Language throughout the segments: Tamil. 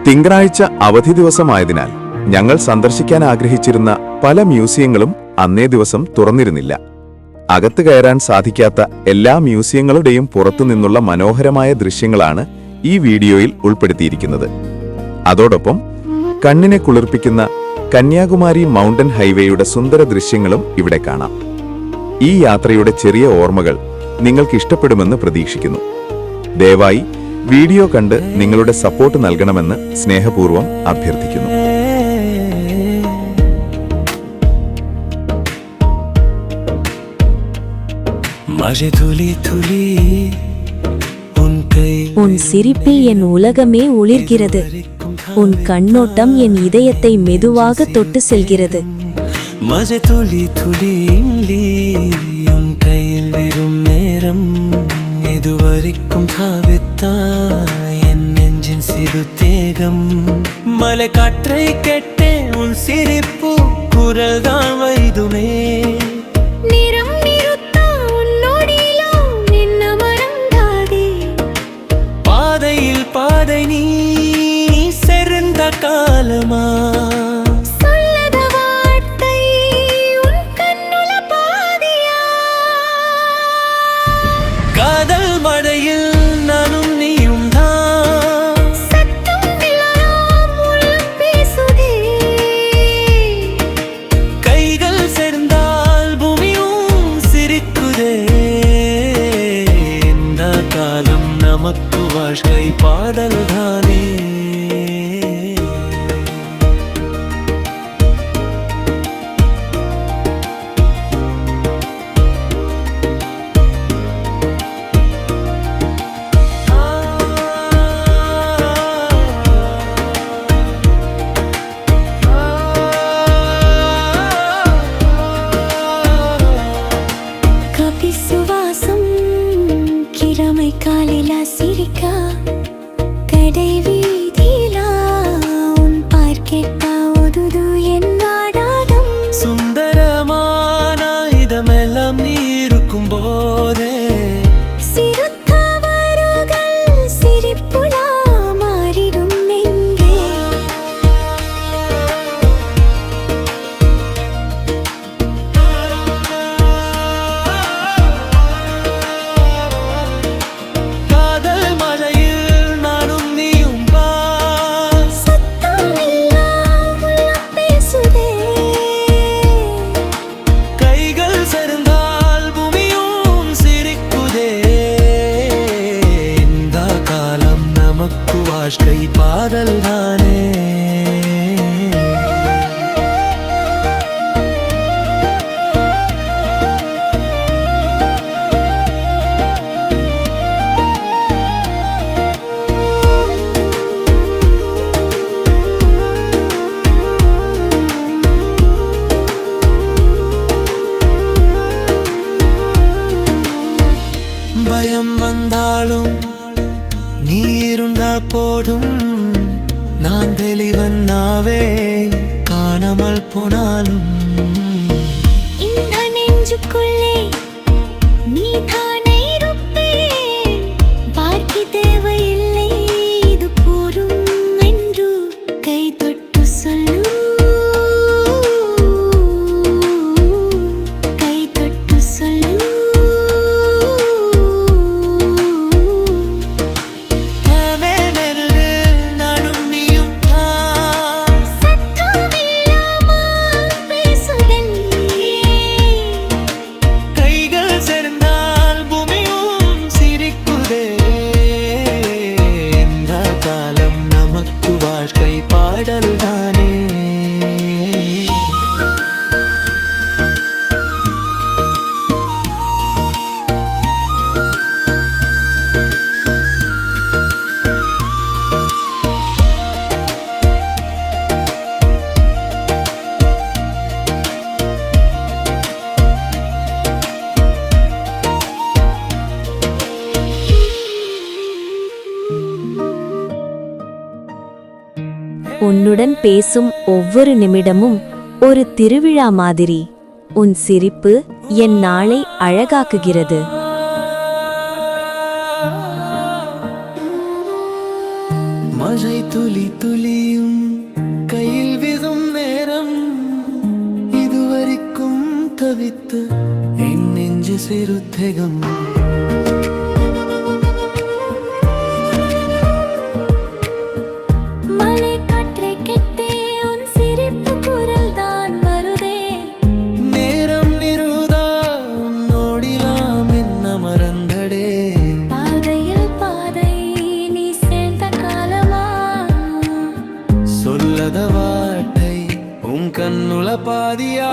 തിങ്കളാഴ്ച അവധി ദിവസമായതിനാൽ ഞങ്ങൾ സന്ദർശിക്കാൻ ആഗ്രഹിച്ചിരുന്ന പല മ്യൂസിയങ്ങളും അന്നേ ദിവസം തുറന്നിരുന്നില്ല. അകത്ത് കയറാൻ സാധിക്കാത്ത എല്ലാ മ്യൂസിയങ്ങളുടെയും പുറത്തുനിന്നുള്ള മനോഹരമായ ദൃശ്യങ്ങളാണ് ഈ വീഡിയോയിൽ ഉൾപ്പെടുത്തിയിരിക്കുന്നത്. അതോടൊപ്പം കണ്ണിനെ കുളിർപ്പിക്കുന്ന കന്യാകുമാരി മൗണ്ടൻ ഹൈവേയുടെ സുന്ദര ദൃശ്യങ്ങളും ഇവിടെ കാണാം. ഈ യാത്രയുടെ ചെറിയ ഓർമ്മകൾ നിങ്ങൾക്ക് ഇഷ്ടപ്പെടുമെന്ന് പ്രതീക്ഷിക്കുന്നു. ദയവായി വീഡിയോ കണ്ട് നിങ്ങളുടെ സപ്പോർട്ട് നൽകണമെന്ന് സ്നേഹപൂർവ്വം അഭ്യർത്ഥിക്കുന്നു. உன் சிரிப்பில் என் உலகமே ஒளிர்கிறது. உன் கண்ணோட்டம் என் இதயத்தை மெதுவாக தொட்டு செல்கிறது. மழை துளி துளி உன் கையில் விரும் நேரம் இதுவரைக்கும் தாவித்தாய் என் நெஞ்சின் சிறு தேகம். மலை காற்றை கேட்டேன் உன் சிரிப்பு குரல் தான் வைதுமே. பாதையில் பாதை நீ செறிந்த காலமா சொல்லத வார்த்தை உன் கண்ணுல பாதியா. காதல் மழையில் நானும் நீயும் தான் சத்தம் இல்லாம உள்ளம் பேசுதே. கைகள் சேர்ந்தால் பூமியும் சிரிக்குதே. இந்த காலம் நமக்கு வாழ்க்கை பாடல் தானே. கபி சுவாசம் கிழமை காலில சிரிக்கா கடை வீதியிலா உன் பார்க்கெட்டா ஒதுது என் நாடாடம். சுந்தரமான இதமெல்லாம் நீ இருக்கும் போதே சிறுத்த வருகள் சிரிப்புலா மாறிடும் எங்கே. காதல் மழையில் நானும் நீயும் வா சத்தம் இல்லாம உள்ளம் பேசுதே. கைகள் சேர்ந்தால் பூமியும் சிரிக்குதே. இந்த காலம் நமக்கு வாழ்க்கை பாடல் தானே. பயம் வந்தாலும் நீ இருந்தால் போதும். நான் தெளிவன்னாவே காணாமல் போனாலும் இந்த நெஞ்சுக்குள்ளே நீ தானே இருப்பேன். பார்க்கி தேவையில்லை இது போரும் என்று கை தொட்டு சொல்லு. கை தொட்டு சொல்லு. நானும் நீயும் சத்தம் இல்லாம பேசுதல். கைகள் சேர்ந்தால் பூமியும் சிரிக்குதே. இந்த காலம் நமக்கு வாழ்க்கை பாடல் தானே. உன்னுடன் பேசும் ஒவ்வொரு நிமிடமும் ஒரு திருவிழா மாதிரி. உன் சிரிப்பு என் நாளை அழகாக்குகிறது. மழை துளி துளியும் கையில் விதும் நேரம் இதுவரைக்கும் தவித்து என் நெஞ்சு சிறுத்தெகம் மலை காற்றை கெட்டே உன் சிரிப்பு குரல் தான் வருதே. நேரம் நிருதா உன்னோடிலாம் என்ன மறந்தடே பாதையில் பாதை நீ சேர்ந்த காலமா சொல்லத வார்த்தை உன் கண்ணுல பாதியா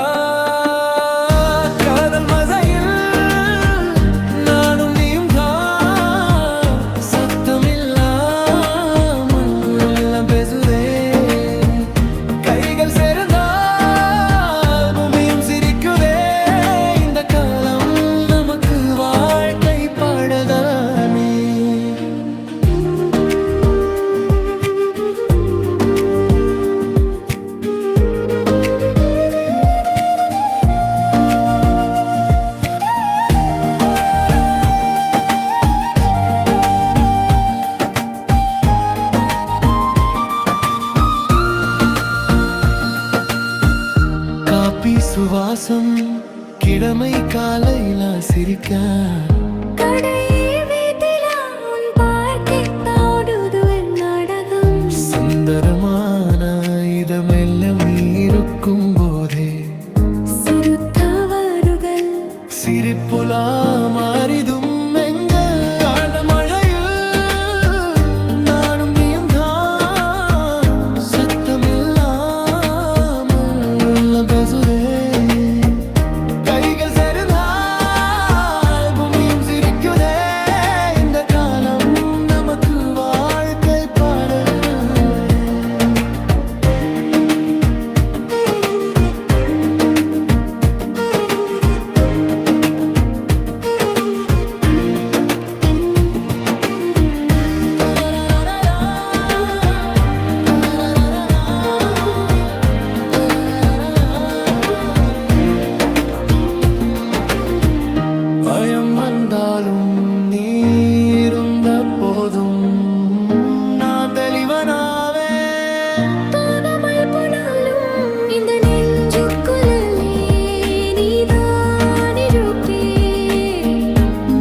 காதல் மழையில் நானும் நீயும் தான் சத்தமில்லாமல் உள்ளம் பேசுதே கைகள் சேர்ந்தால் பூமியும் சிரிக்குதே இந்த காலம் நமக்கு வாழ்க்கை பாடதானே காப்பி சுவாசம் கிழமை காலையில சிரிக்க கடை வீட்டிலா உன் பார்க்கை தாடுது நாடகம் சுந்தரமான இதமெல்லாம் இருக்கும் போதே சிறு தவறுகள் சிரிப்புலா மாறிதும் எங்க கால மழையில் நானும் நீயும் தான் சத்தமில்லாமல் உள்ளம் பேசுதே கைகள் சேர்ந்தால் பூமியும் சிரிக்குதே இந்த காலம் நமக்கு வாழ்க்கை பாடல் பயம் வந்தாலும் நீ இருந்த போதும் நான் தெளிவனாவே தானமாய் போனாலும் இந்த நெஞ்சுக்குள்ளே நீதான் இருப்பே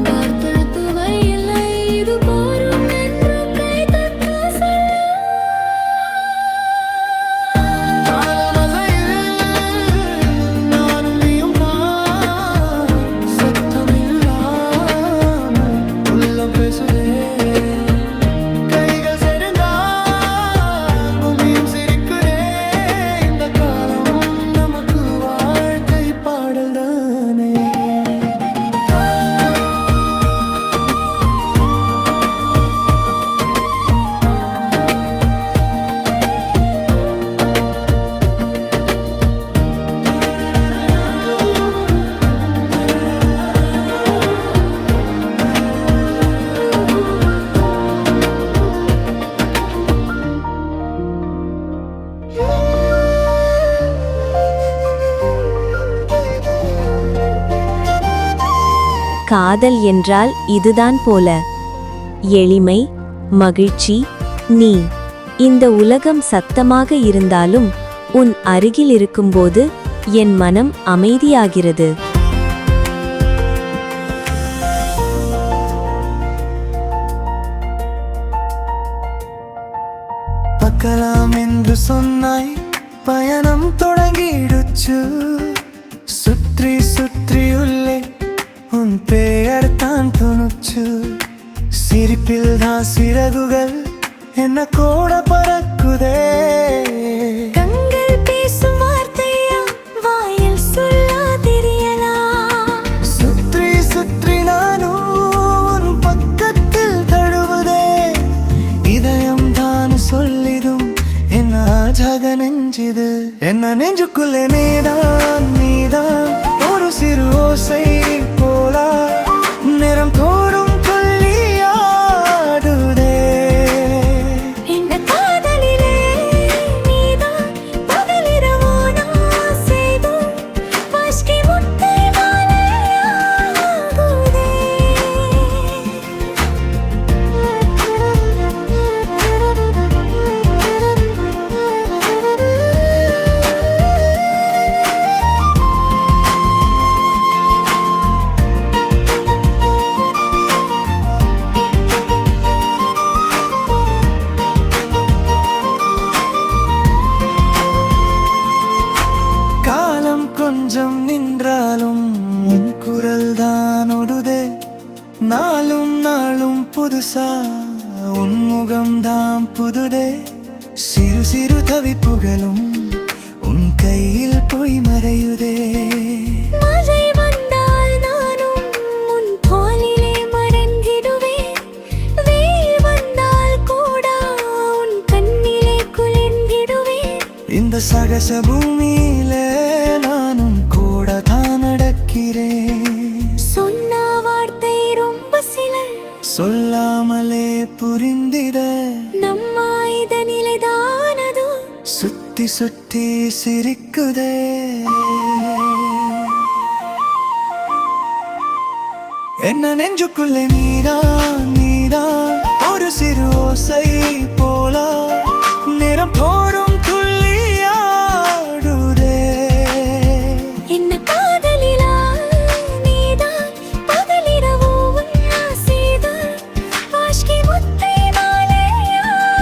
பார்த்ததுவை இல்லை இது போரும் என்று கை தட்ட சொல்ல காலமலையில் நானும் நீயும் தான் சத்தமில்லாமல் உள்ளம் பேசுதே கைகள் சேர்ந்தால் பூமியும் சிரிக்குதே இந்த காலம் நமக்கு வாழ்க்கை பாடல் தானே காதல் என்றால் இதுதான் போல. எளிமை, மகிழ்ச்சி, நீ. இந்த உலகம் சத்தமாக இருந்தாலும் உன் அருகில் இருக்கும்போது என் மனம் அமைதியாகிறது. பார்க்கலாம் என்று சொன்னாய் பயணம் தொடங்கிடுச்சு சுற்றி சுற்றியுள்ளே உன் பெயர் தான் துணுச்சு சிரிப்பில் தான் சிறகுகள் என்ன கூட பறக்குதே கண்கள் பேசும் வார்த்தையா வாயில் சொல்லாதிரியலாம். சுற்றி சுற்றி நானும் உன் பக்கத்தில் தழுவுதே இதயம் தான் சொல்லிடும் என்ன ஜக நெஞ்சிது என்ன நெஞ்சுக்குள்ளே நீதான் நீதான் ஒரு சிறு ஓசை போலா நிறம் தோறும் கொல்லியாடுதே இந்த புதுசா உன்முகம்தாம் புதுதே சிறு சிறு தவிப்புகளும் உன் கையில் போய் மறையுதே மழை வந்தால் நானும் உன் பாலிலே மறைந்திடுவேன் வெயில் வந்தால் கூட உன் கண்ணிலே குளிர்ந்திடுவேன் இந்த சகச பூமியிலே நானும் கூட தான் நடக்கிறேன் சொன்ன வார்த்தை ரொம்ப சில சொல்லாமலே புரிந்திட நம்ம இத நிலைதானதோ சுத்தி சுத்தி சிரிக்குதே என்ன நெஞ்சுக்குள்ளே நீதான் ஒரு சிறு ஓசை போல நிறம் போடும் துள்ளியாடுதே என்ன காதலிலா நீதான் பகலிரவோ உன் ஆசைதான் வாஷ்கி முத்தை மாலையாகுதே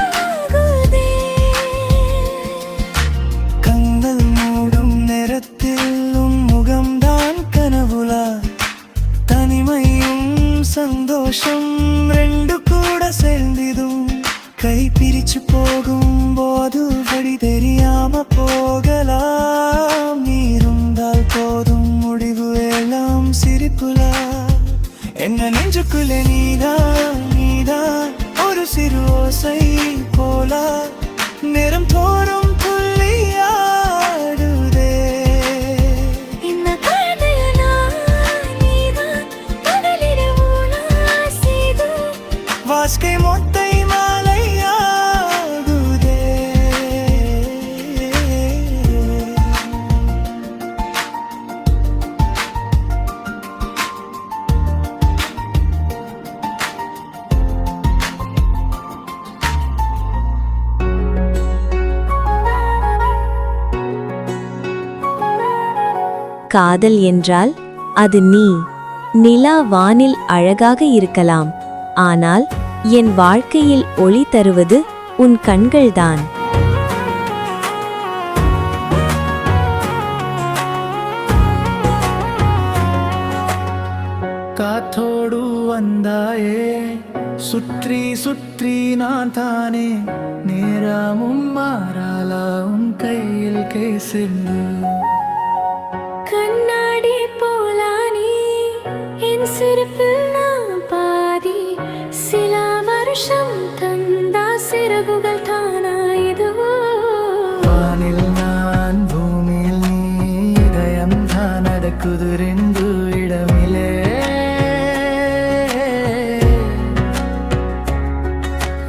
கண்கள் மூடும் நேரத்தில் உன் முகம்தான் கனவுலா தனிமையும் சந்தோஷம் ரெண்டு கூட சேர்ந்திடும் கை பிரிச்சு போகும் போது வழி தெரியாம போகலாம் நீ இருந்தால் போதும் முடிவு எல்லாம் சிரிப்புலா என்ன நெஞ்சுக்குள்ளே நீதான் ஒரு சிறு ஓசை போல நிறம் தோறும் துள்ளியாடுதே என்ன காதலிலா நீதான் பகலிரவோ உன் ஆசைதான் வாஸ்கை மொத்தை மாலையாகுதே காதல் என்றால் அது நிலா வானில் அழகாக இருக்கலாம் ஆனால் என் வாழ்க்கையில் ஒளி தருவது உன் கண்கள்தான் காத்தோடு வந்தாயே சுற்றி சுற்றி நான் தானே நேரமும் மாறாலா உன் கையில் கேசிருந்து கண்ணாடி போலானே என் சிரிப்பில் நான் பாதி சில வருஷம் தந்தா சிறகுகள் தானா இதுவோ வானில் நான் பூமியில் நீ இதயம் தான் நடக்குது ரெண்டு இடமிலே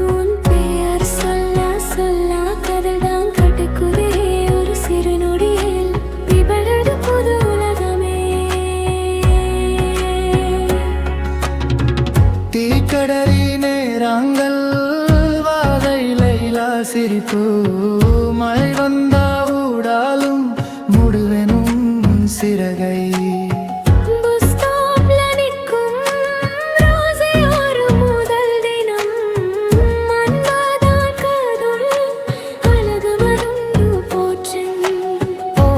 உன் பெயர் சொல்ல சொல்ல கதல்தான் கட்டுக்குதே ஒரு சிறு நொடியில் விபரது புது உலகமே தீக்கடலி நேரங்கள் வாதை லைலா சிரிப்பு மழை வந்தா ஊடாலும் முடுவெனும் சிறகை பஸ் ஸ்டாப்ல நிற்கும் ரோசை ஒரு முதல் தினம் மன்மதான் காதும் அழகு மருந்து போற்றும் ஓ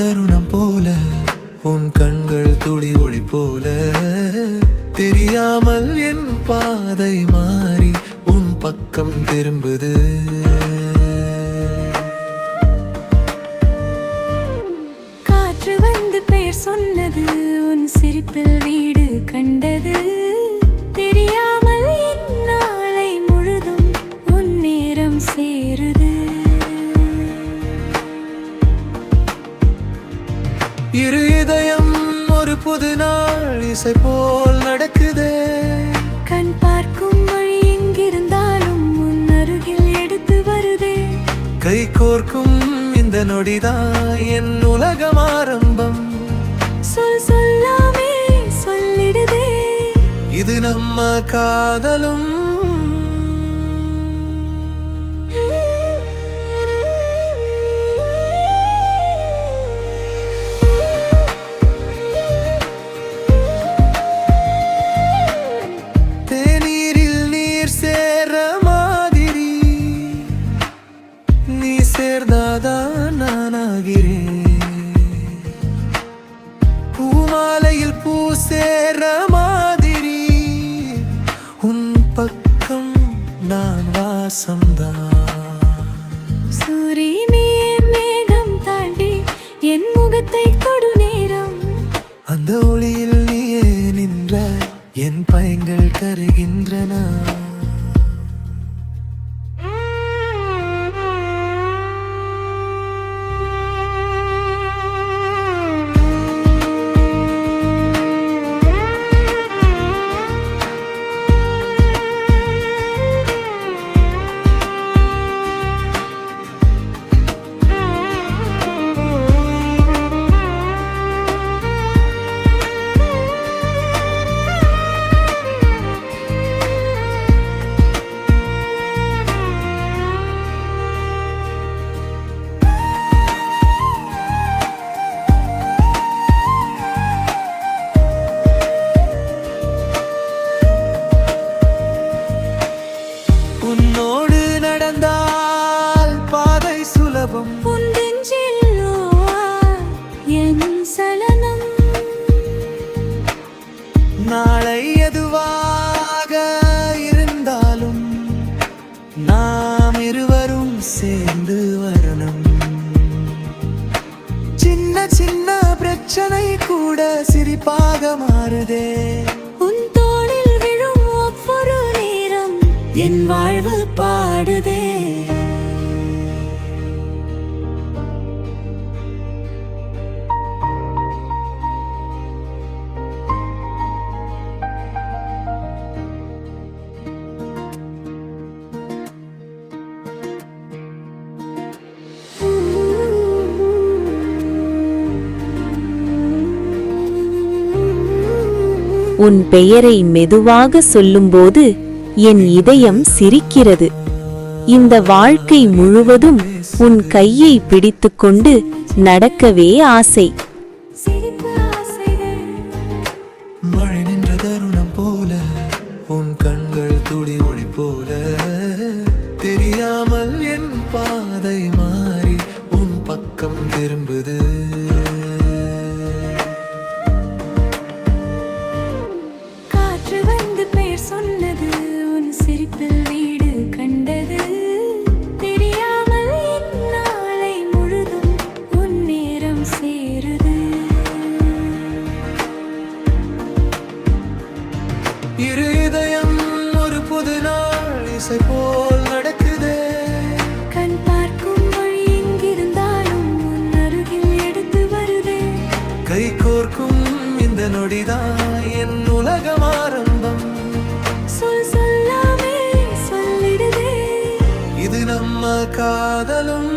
தருணம் போல உன் கண்கள் துளி ஒளி போல தெரியாமல் என் பாதை மாறி உன் பக்கம் திரும்புது. காற்று வந்து பெயர் சொன்னது, உன் சிரிப்பில் வீடு கண்டது. தெரியாமல் என் நாளை முழுதும் உன் நேரம் சேருது. இரு இதயம் ஒரு புது நாள் இசை போல் நடக்குதே. கண் பார்க்கும் வழி எங்கிருந்தாலும் உன் அருகில் எடுத்து வருதே. கை கோர்க்கும் இந்த நொடிதான் என் உலகம் ஆரம்பம். சொல்லாமே சொல்லிடுதே, இது நம்ம காதலும். தேநீரில் நீர் சேர மாதிரி நீ சேர்ந்தாதான் நானாகிறேன். பூமாலையில் பூ சேர மாதிரி உன் பக்கம் நான் வாசம்தான். சூரியனே மேகம் தாண்டி என் முகத்தை கொடு நேரம். அந்த ஒளியில் நீயே நின்ற என் பயங்கள் கருகின்றன. உன்னோடு நடந்தால் பாதை சுலபம். உன் நெஞ்சில் என் சலனம். நாளை எதுவாக இருந்தாலும் நாம் இருவரும் சேர்ந்து வரணும். சின்ன சின்ன பிரச்சனை கூட சிரிப்பாக மாறுதே. உன் தோளில் விழும் ஒவ்வொரு நேரம் என் வாழ்வு பாடுதே. உன் பெயரை மெதுவாக சொல்லும்போது என் இதயம் சிரிக்கிறது. இந்த வாழ்க்கை முழுவதும் உன் கையை பிடித்துக்கொண்டு நடக்கவே ஆசை. மழை நின்ற தருணம் போல உன் கண்கள் துளி ஒளி போல தெரியாமல் என் பாதை மாறி உன் பக்கம் திரும்புது. காற்று வந்து பெயர் சொன்னது, உன் சிரிப்பில் வீடு கண்டது. தெரியாமல் என் நாளை முழுதும் உன் நேரம் சேருது. இரு இதயம் ஒரு புது நாள் இசை போல் நடக்குதே. கண் பார்க்கும் வழி எங்கிருந்தாலும் உன் அருகில் எடுத்து வருதே. கை கோர்க்கும் இந்த நொடிதான் என் உலகம் ஆரம்பம். சொல்லாமே சொல்லிடுதே, இது நம்ம காதலும்.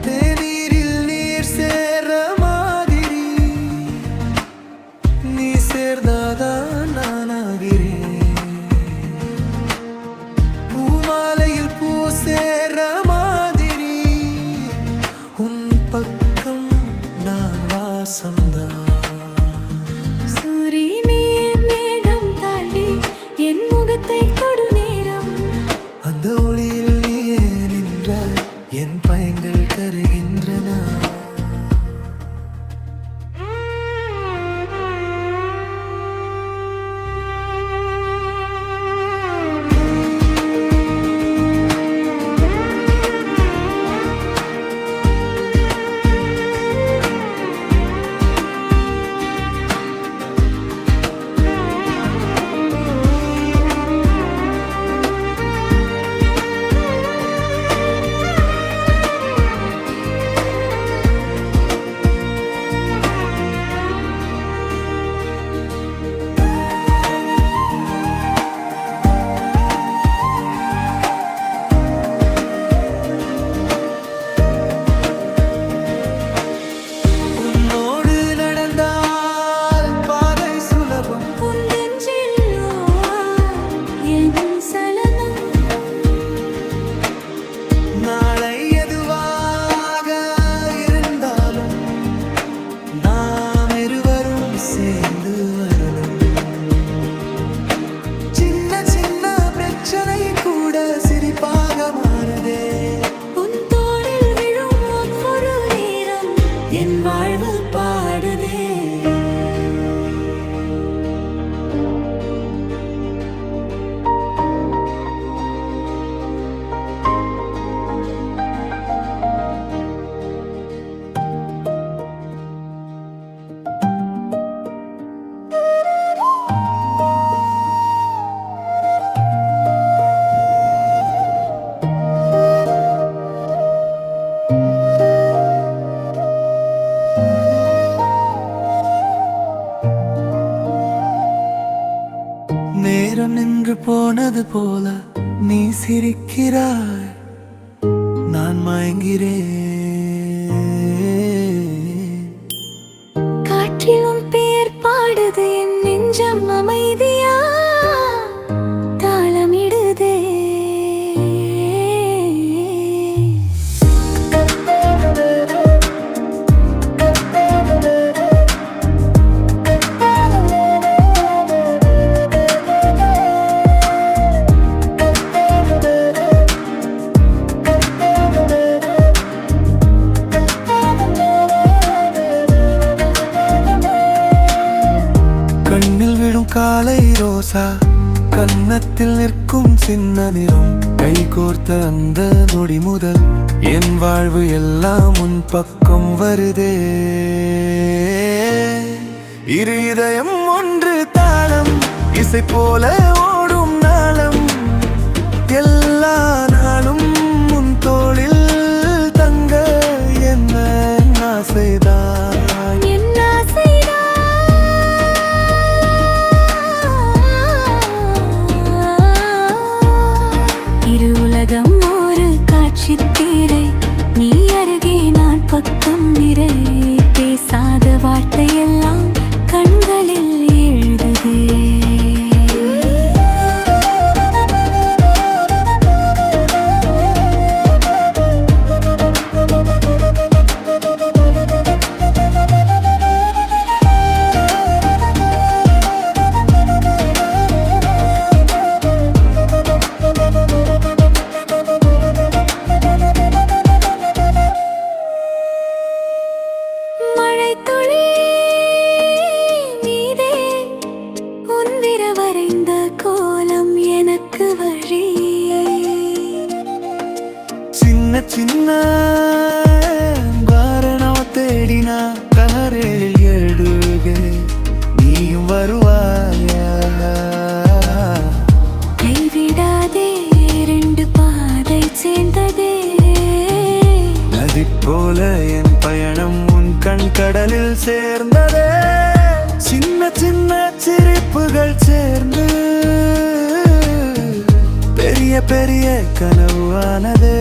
தேநீரில் நீர் சேர மாதிரி நீ சேர்ந்தாதான் நானாகிறேன். பூமாலையில் பூ சேர மாதிரி உன் பக்கம் நான் வாசம்தான். நின்று போனது போல நீ சிரிக்கிறாய், நான் மயங்கிறேன். காற்றிலும் பேர் பாடுது என் நெஞ்சம் அமைதியா தாளமிடுதே. கண்ணில் விழும் காலை ரோசா, கன்னத்தில் நிற்கும் சின்ன நிறம், கை கோர்த்த அந்த நொடி முதல் என் வாழ்வு எல்லாம் உன் பக்கம் வருதே. இரு இதயம் ஒன்று தாளம், இசை போல ஓடும் நாளம், எல்லா நாளும் உன் தோளில் தங்க என்ன ஆசைதான். உலகம் ஒரு காட்சி தீரை, நீ அருகே நான் பக்கம் நிறை, பேசாத வார்த்தையெல்லாம் கண்களில் எழுதுதே. சின்ன சின்ன காரணம் தேடினா கனரில் எழுதுகே, நீயும் வருவாயா. கைவிடாதே ரெண்டு பாதை சேர்ந்ததே, நதி போல என் பயணம் உன் கண் கடலில் சேர்ந்ததே. சின்ன சின்ன சிரிப்புகள் சேர்ந்து பெரிய பெரிய கனவானதே.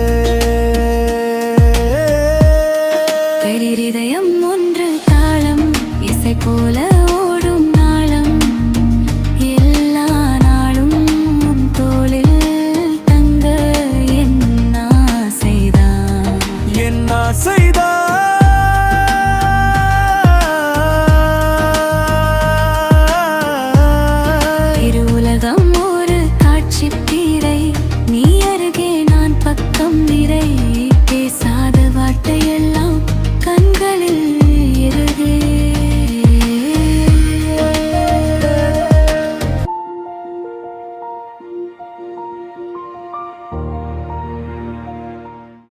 இதயம் ஒன்று தாளம், இசை போல ஓடும் நாளம், எல்லா நாளும் உன் தோளில் தங்க என் ஆசைதான், என் ஆசைதான். இரு உலகம் ஒரு காட்சி தீரை, நீ அருகே நான் பக்கம் நிறை, பேசாத வார்த்தையெல்லாம்